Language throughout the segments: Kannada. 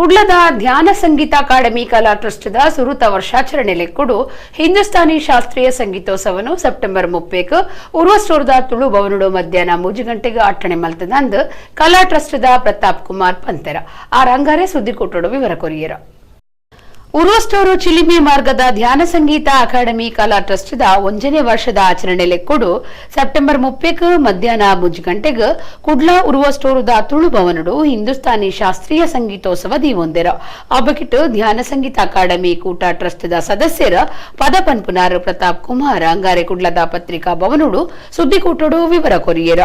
ಕುಡ್ಲದ ಧ್ಯಾನ ಸಂಗೀತ ಅಕಾಡೆಮಿ ಕಲಾ ಟ್ರಸ್ಟ್ದ ಸುರುತ ವರ್ಷಾಚರಣೆಲೆಕ್ಕುಡು ಹಿಂದೂಸ್ತಾನಿ ಶಾಸ್ತ್ರೀಯ ಸಂಗೀತೋತ್ಸವನು ಸೆಪ್ಟೆಂಬರ್ 30 ಉರ್ವಸ್ಟೋರ್ದ ತುಳು ಭವನುಡು ಮಧ್ಯಾಹ್ನ 3 ಗಂಟೆಗೆ ಅಟ್ಟಣೆ ಮಲ್ತದಂದು ಕಲಾ ಟ್ರಸ್ಟ್ದ ಪ್ರತಾಪ್ ಕುಮಾರ್ ಪಂತೆರ ಆ ರಂಗಾರೆ ಸುದ್ದಿ ಕೊಟ್ಟಡು ವಿವರ ಕೊರಿಯರ. ಉರ್ವಸ್ಟೋರು ಚಿಲಿಮೆ ಮಾರ್ಗದ ಧ್ಯಾನ ಸಂಗೀತ ಅಕಾಡೆಮಿ ಕಲಾ ಟ್ರಸ್ಟ್ದ 1ನೇ ವರ್ಷದ ಆಚರಣೆಲೆಕ್ಕುಡು ಸೆಪ್ಟೆಂಬರ್ 30 ಮಧ್ಯಾಹ್ನ 3 ಗಂಟೆಗೆ ಕುಡ್ಲ ಉರ್ವಸ್ಟೋರುದ ತುಳು ಭವನುಡು ಹಿಂದೂಸ್ತಾನಿ ಶಾಸ್ತ್ರೀಯ ಸಂಗೀತೋತ್ಸವ ದೀವೊಂದೆರ ಅಬಕಿಟ್ಟು ಧ್ಯಾನ ಸಂಗೀತ ಅಕಾಡೆಮಿ ಕೂಟ ಟ್ರಸ್ಟ್ದ ಸದಸ್ಯರ ಪದ ಪನ್ಪುನಾರ್ ಪ್ರತಾಪ್ ಕುಮಾರ್ ಅಂಗಾರೆ ಕುಡ್ಲದ ಪತ್ರಿಕಾ ಭವನುಡು ಸುದ್ದಿ ಕೊಟ್ಟಡು ವಿವರ ಕೊರಿಯರ.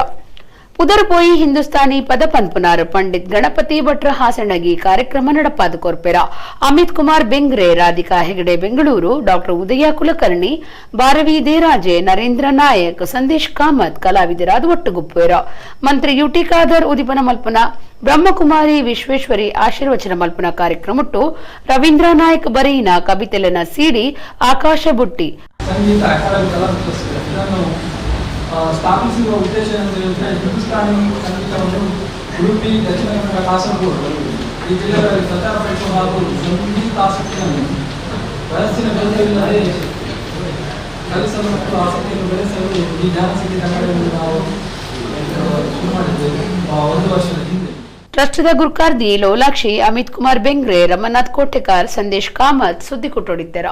ಪುದರ್ಪೋಯಿ ಹಿಂದೂಸ್ತಾನಿ ಪದ ಪನ್ಪುನಾರ್ ಪಂಡಿತ್ ಗಣಪತಿ ಭಟ್ರ ಹಾಸಣಗಿ ಕಾರ್ಯಕ್ರಮ ನಡಪಾದ ಕೊರ್ಪೆರ. ಅಮಿತ್ ಕುಮಾರ್ ಬೆಂಗ್ರೆ, ರಾಧಿಕಾ ಹೆಗಡೆ ಬೆಂಗಳೂರು, ಡಾಕ್ಟರ್ ಉದಯ ಕುಲಕರ್ಣಿ, ಭಾರವಿ ದೇರಾಜೆ, ನರೇಂದ್ರ ನಾಯಕ್, ಸಂದೇಶ್ ಕಾಮತ್ ಕಲಾವಿದರಾದ ಒಟ್ಟುಗುಪ್ಪೇರ. ಮಂತ್ರಿ ಯುಟಿ ಖಾದರ್ ಉದಿಪನ ಮಲ್ಪನ, ಬ್ರಹ್ಮಕುಮಾರಿ ವಿಶ್ವೇಶ್ವರಿ ಆಶೀರ್ವಚನ ಮಲ್ಪನ ಕಾರ್ಯಕ್ರಮಟ್ಟು ರವೀಂದ್ರ ನಾಯಕ್ ಬರೀನ ಕವಿತೆಲನ ಸಿಡಿ ಆಕಾಶ ಬುಟ್ಟಿ ಸ್ಥಾಪಿಸುವ ಉದ್ದೇಶ ಹೇಳಿದ್ರೆ ಹಿಂದೂಸ್ತಾನಿ ಸಂಗೀತವನ್ನು ಉಡುಪಿ, ದಕ್ಷಿಣ ಕನ್ನಡ, ಕಾಸರಗೋಡು ಈ ಜಿಲ್ಲೆಗಳಲ್ಲಿ ಪ್ರಚಾರಪಡಿಸುವ ಹಾಗೂ ಸಂಗೀತಾಸಕ್ತಿಯನ್ನು ವಯಸ್ಸಿನ ಭೇದವಿಲ್ಲದೆ ಕಲಿಸಲು ಮತ್ತು ಆಸಕ್ತಿಯನ್ನು ಬೆಳೆಸಲು ಈ ಧ್ಯಾನ ಸಂಗೀತ ಅಕಾಡೆಮಿಯನ್ನು ನಾವು ಶುರು ಮಾಡಿದ್ದೇವೆ 1 ವರ್ಷದ ಹಿಂದೆ. ಟ್ರಸ್ಟ್ದ ಗುರುಕಾರ್ದಿ ಲೋಲಾಕ್ಷಿ, ಅಮಿತ್ ಕುಮಾರ್ ಬೆಂಗ್ರೆ, ರಮನಾಥ್ ಕೋಟೆಕಾರ್, ಸಂದೇಶ್ ಕಾಮತ್ ಸುದ್ದಿ ಕೊಟ್ಟೊಡಿದ್ದಾರ.